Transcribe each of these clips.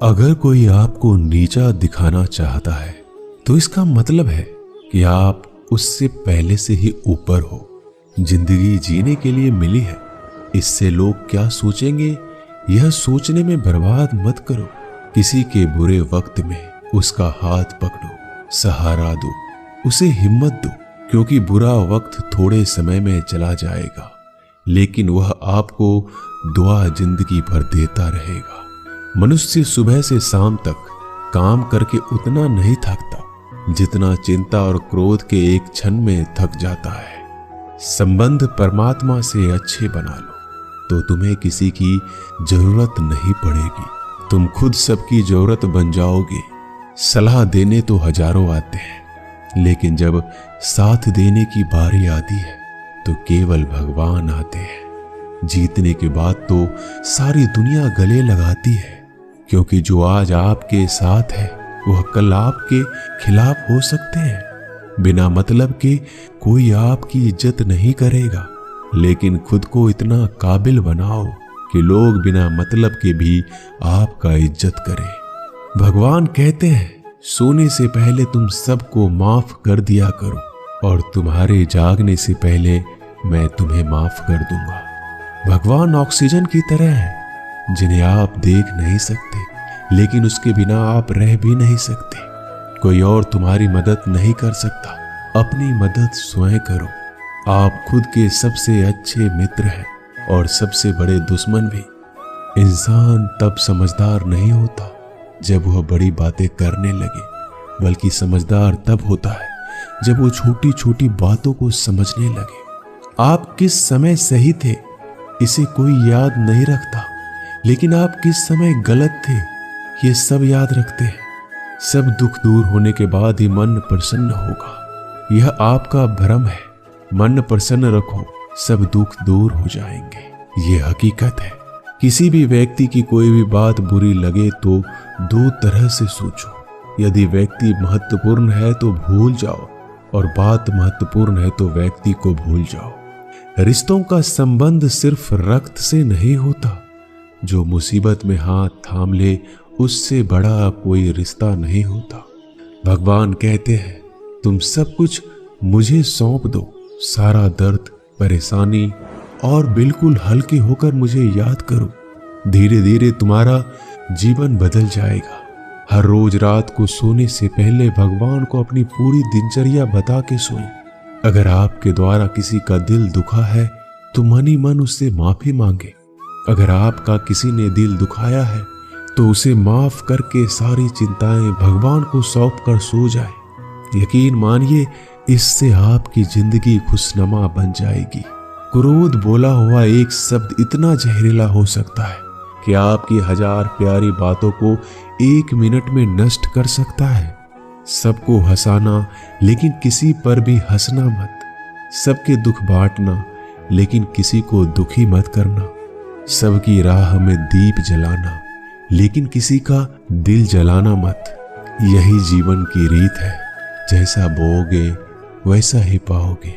अगर कोई आपको नीचा दिखाना चाहता है तो इसका मतलब है कि आप उससे पहले से ही ऊपर हो। जिंदगी जीने के लिए मिली है, इससे लोग क्या सोचेंगे यह सोचने में बर्बाद मत करो। किसी के बुरे वक्त में उसका हाथ पकड़ो, सहारा दो, उसे हिम्मत दो, क्योंकि बुरा वक्त थोड़े समय में चला जाएगा, लेकिन वह आपको दुआ जिंदगी भर देता रहेगा। मनुष्य सुबह से शाम तक काम करके उतना नहीं थकता जितना चिंता और क्रोध के एक क्षण में थक जाता है। संबंध परमात्मा से अच्छे बना लो तो तुम्हें किसी की जरूरत नहीं पड़ेगी, तुम खुद सबकी जरूरत बन जाओगे। सलाह देने तो हजारों आते हैं, लेकिन जब साथ देने की बारी आती है तो केवल भगवान आते हैं। जीतने के बाद तो सारी दुनिया गले लगाती है, क्योंकि जो आज आपके साथ है वह कल आपके खिलाफ हो सकते हैं। बिना मतलब के कोई आपकी इज्जत नहीं करेगा, लेकिन खुद को इतना काबिल बनाओ कि लोग बिना मतलब के भी आपका इज्जत करें। भगवान कहते हैं सोने से पहले तुम सबको माफ कर दिया करो, और तुम्हारे जागने से पहले मैं तुम्हें माफ कर दूंगा। भगवान ऑक्सीजन की तरह है जिन्हें आप देख नहीं सकते, लेकिन उसके बिना आप रह भी नहीं सकते। कोई और तुम्हारी मदद नहीं कर सकता, अपनी मदद स्वयं करो। आप खुद के सबसे अच्छे मित्र हैं और सबसे बड़े दुश्मन भी। इंसान तब समझदार नहीं होता जब वह बड़ी बातें करने लगे, बल्कि समझदार तब होता है जब वो छोटी छोटी बातों को समझने लगे। आप किस समय सही थे इसे कोई याद नहीं रखता, लेकिन आप किस समय गलत थे ये सब याद रखते हैं। सब दुख दूर होने के बाद ही मन प्रसन्न होगा, यह आपका भ्रम है। मन प्रसन्न रखो, सब दुख दूर हो जाएंगे, ये हकीकत है। किसी भी व्यक्ति की कोई भी बात बुरी लगे तो दो तरह से सोचो। यदि व्यक्ति महत्वपूर्ण है तो भूल जाओ, और बात महत्वपूर्ण है तो व्यक्ति को भूल जाओ। रिश्तों का संबंध सिर्फ रक्त से नहीं होता, जो मुसीबत में हाथ थाम ले उससे बड़ा कोई रिश्ता नहीं होता। भगवान कहते हैं तुम सब कुछ मुझे सौंप दो, सारा दर्द, परेशानी, और बिल्कुल हल्के होकर मुझे याद करो। धीरे धीरे तुम्हारा जीवन बदल जाएगा। हर रोज रात को सोने से पहले भगवान को अपनी पूरी दिनचर्या बता के सोएं। अगर आपके द्वारा किसी का दिल दुखा है तो मन ही मन उससे माफी मांगे। अगर आपका किसी ने दिल दुखाया है तो उसे माफ करके सारी चिंताएं भगवान को सौंप कर सो जाए। यकीन मानिए, इससे आपकी जिंदगी खुशनुमा बन जाएगी। क्रोध बोला हुआ एक शब्द इतना जहरीला हो सकता है कि आपकी हजार प्यारी बातों को 1 मिनट में नष्ट कर सकता है। सबको हंसाना, लेकिन किसी पर भी हंसना मत। सबके दुख बांटना, लेकिन किसी को दुखी मत करना। सबकी राह में दीप जलाना, लेकिन किसी का दिल जलाना मत। यही जीवन की रीत है, जैसा बोओगे वैसा ही पाओगे।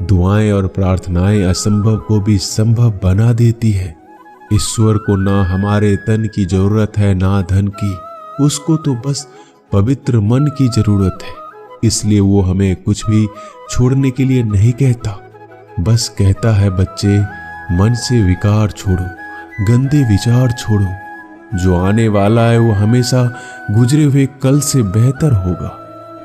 दुआएं और प्रार्थनाएं असंभव को भी संभव बना देती है। ईश्वर को ना हमारे तन की जरूरत है ना धन की, उसको तो बस पवित्र मन की जरूरत है। इसलिए वो हमें कुछ भी छोड़ने के लिए नहीं कहता, बस कहता है बच्चे मन से विकार छोड़ो, गंदे विचार छोड़ो। जो आने वाला है वो हमेशा गुजरे हुए कल से बेहतर होगा।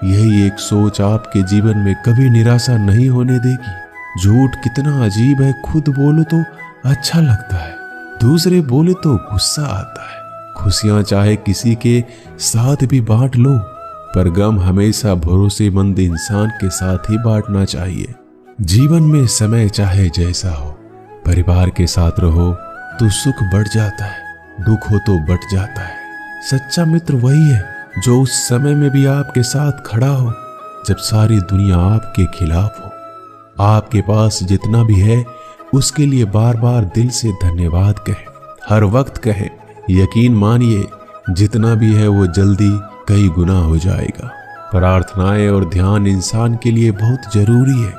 यही एक सोच आपके जीवन में कभी निराशा नहीं होने देगी। झूठ कितना अजीब है, खुद बोलो तो अच्छा लगता है, दूसरे बोले तो गुस्सा आता है। खुशियां चाहे किसी के साथ भी बांट लो, पर गम हमेशा भरोसेमंद इंसान के साथ ही बांटना चाहिए। जीवन में समय चाहे जैसा हो, परिवार के साथ रहो तो सुख बढ़ जाता है, दुख हो तो बट जाता है। सच्चा मित्र वही है जो उस समय में भी आपके साथ खड़ा हो जब सारी दुनिया आपके खिलाफ हो। आपके पास जितना भी है उसके लिए बार बार दिल से धन्यवाद कहें, हर वक्त कहें। यकीन मानिए, जितना भी है वो जल्दी कई गुना हो जाएगा। प्रार्थनाएं और ध्यान इंसान के लिए बहुत जरूरी है,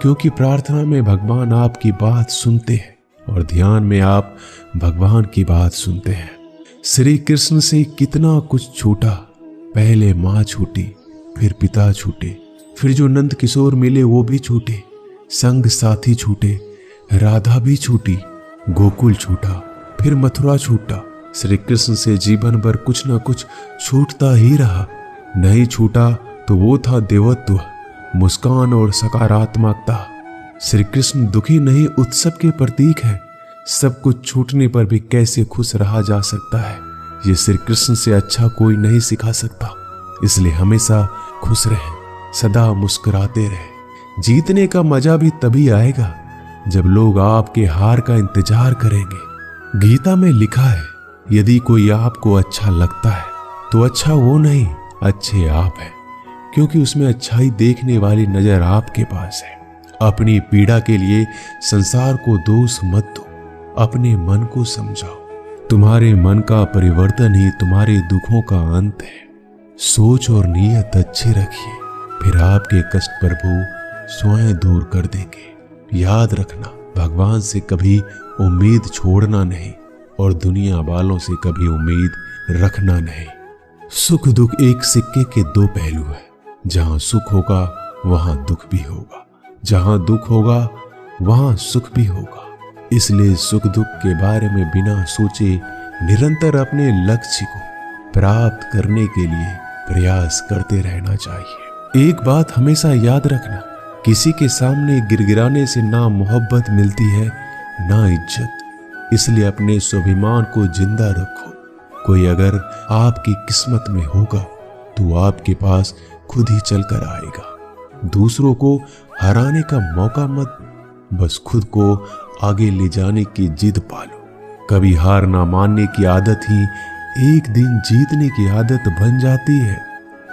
क्योंकि प्रार्थना में भगवान आपकी बात सुनते हैं और ध्यान में आप भगवान की बात सुनते हैं। श्री कृष्ण से कितना कुछ छूटा। पहले माँ छूटी, फिर पिता छूटे, फिर जो नंद किशोर मिले वो भी छूटे, संग साथी छूटे, राधा भी छूटी, गोकुल छूटा, फिर मथुरा छूटा। श्री कृष्ण से जीवन भर कुछ न कुछ छूटता ही रहा। नहीं छूटा तो वो था देवत्व, मुस्कान और सकारात्मकता। श्री कृष्ण दुखी नहीं, उत्सव के प्रतीक है। सब कुछ छूटने पर भी कैसे खुश रहा जा सकता है, ये श्री कृष्ण से अच्छा कोई नहीं सिखा सकता। इसलिए हमेशा खुश रहें, सदा मुस्कुराते रहें। जीतने का मजा भी तभी आएगा जब लोग आपके हार का इंतजार करेंगे। गीता में लिखा है, यदि कोई आपको अच्छा लगता है तो अच्छा वो नहीं, अच्छे आप हैं, क्योंकि उसमें अच्छाई देखने वाली नजर आपके पास है। अपनी पीड़ा के लिए संसार को दोष मत दो, अपने मन को समझाओ। तुम्हारे मन का परिवर्तन ही तुम्हारे दुखों का अंत है। सोच और नीयत अच्छी रखिए, फिर आपके कष्ट प्रभु स्वयं दूर कर देंगे। याद रखना, भगवान से कभी उम्मीद छोड़ना नहीं और दुनिया वालों से कभी उम्मीद रखना नहीं। सुख दुख एक सिक्के के दो पहलू है। जहां सुख होगा वहां दुख भी होगा, जहां दुख होगा वहां सुख भी होगा। इसलिए सुख दुख के बारे में बिना सोचे निरंतर अपने लक्ष्य को प्राप्त करने के लिए प्रयास करते रहना चाहिए। एक बात हमेशा याद रखना, किसी के सामने गिड़गिड़ाने से ना मोहब्बत मिलती है ना इज्जत। इसलिए अपने स्वाभिमान को जिंदा रखो। कोई अगर आपकी किस्मत में होगा तो आपके पास खुद ही चलकर आएगा। दूसरों को हराने का मौका मत, बस खुद को आगे ले जाने की जिद पालो। कभी हार ना मानने की आदत ही एक दिन जीतने की आदत बन जाती है।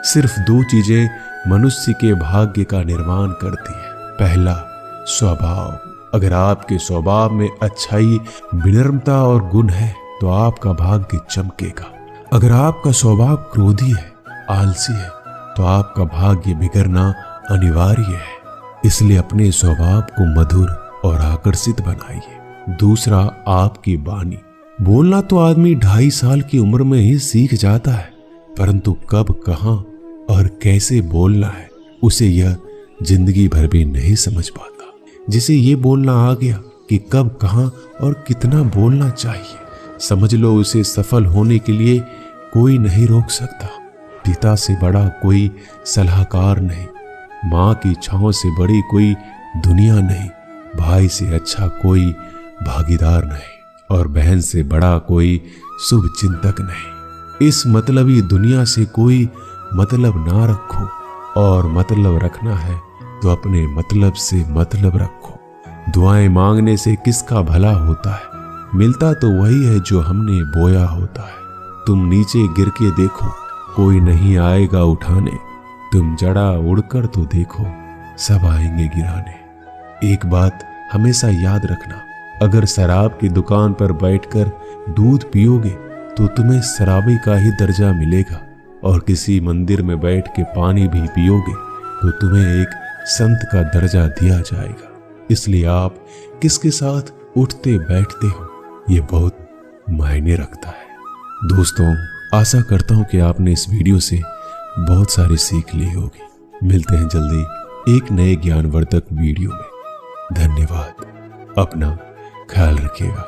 सिर्फ दो चीजें मनुष्य के भाग्य का निर्माण करती है। पहला, स्वभाव। अगर आपके स्वभाव में अच्छाई, विनम्रता और गुण है तो आपका भाग्य चमकेगा। अगर आपका स्वभाव क्रोधी है, आलसी है, तो आपका भाग्य बिगड़ना अनिवार्य है। इसलिए अपने स्वभाव को मधुर और आकर्षित बनाइए। दूसरा, आपकी वाणी। बोलना तो आदमी 2.5 साल की उम्र में ही सीख जाता है, परंतु कब, कहां और कैसे बोलना है उसे यह जिंदगी भर भी नहीं समझ पाता। जिसे ये बोलना आ गया कि कब, कहां और कितना बोलना चाहिए, समझ लो उसे सफल होने के लिए कोई नहीं रोक सकता। पिता से बड़ा कोई सलाहकार नहीं, माँ की छांव से बड़ी कोई दुनिया नहीं, भाई से अच्छा कोई भागीदार नहीं और बहन से बड़ा कोई शुभ चिंतक नहीं। इस मतलबी दुनिया से कोई मतलब ना रखो, और मतलब रखना है तो अपने मतलब से मतलब रखो। दुआएं मांगने से किसका भला होता है? मिलता तो वही है जो हमने बोया होता है। तुम नीचे गिर के देखो, कोई नहीं आएगा उठाने। तुम जड़ा उड़कर तो देखो, सब आएंगे गिराने। एक बात हमेशा याद रखना, अगर शराब की दुकान पर बैठकर दूध पियोगे तो तुम्हें शराबी का ही दर्जा मिलेगा, और किसी मंदिर में बैठ के पानी भी पियोगे तो तुम्हें एक संत का दर्जा दिया जाएगा। इसलिए आप किसके साथ उठते बैठते हो ये बहुत मायने रखता है। दोस्तों, आशा करता हूं कि आपने इस वीडियो से बहुत सारी सीख ली होगी। मिलते हैं जल्दी एक नए ज्ञानवर्धक वीडियो में। धन्यवाद। अपना ख्याल रखिएगा।